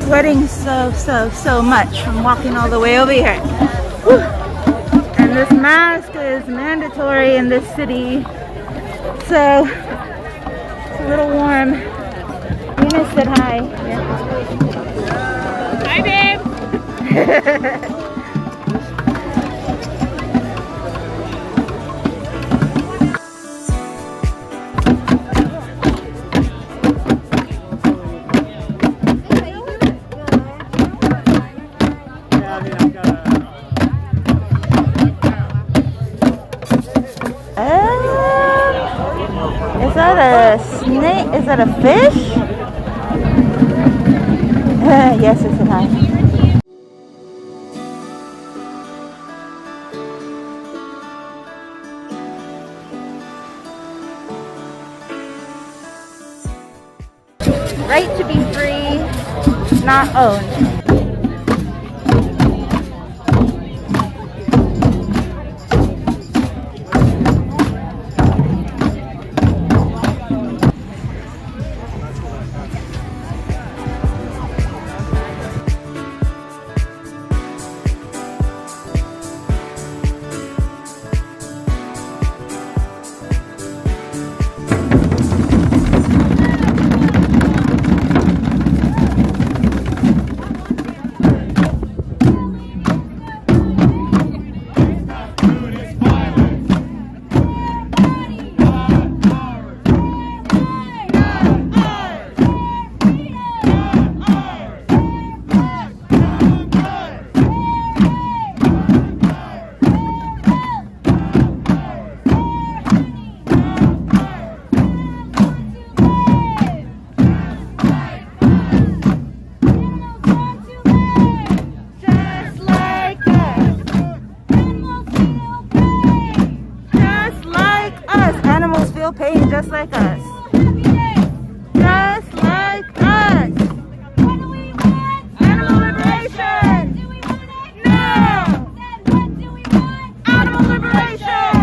sweating so much from walking all the way over here. Whew. And this mask is mandatory in this city, so it's a little warm. Venus said hi. Yeah. Hi, babe. Is that a snake? Is that a fish? Yes, it's a knife. Right to be free, not owned. Pain just like us. Just like us. What do we want? Animal liberation. Do we want it? No. Then what do we want? Animal liberation.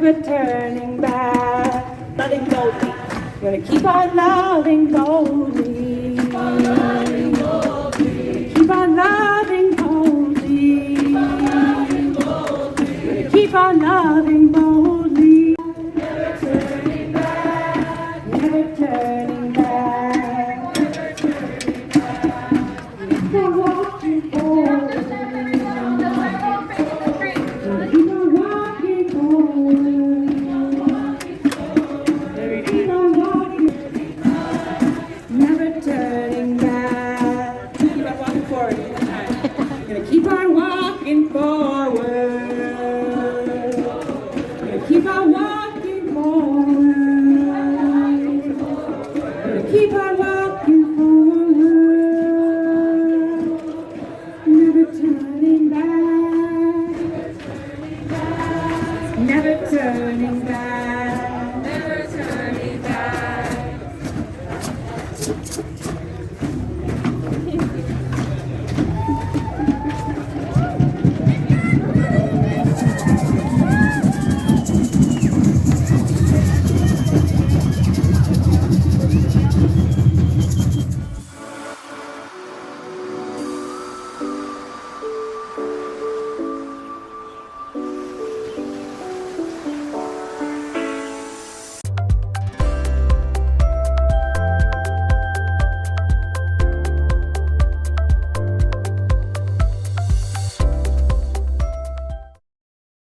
never turning back. Loving boldly, gonna keep on loving boldly. Keep on loving boldly. Gonna keep on loving boldly. Never turning back. Never turning back. Never walking forward. Keep on walking forward. Keep on walking. Never turning back. Keep on walking forward. Gonna keep on walking forward. Gonna keep on walking forward. Gonna keep on walking forward. Never turning back. Never turning back. Never turning back.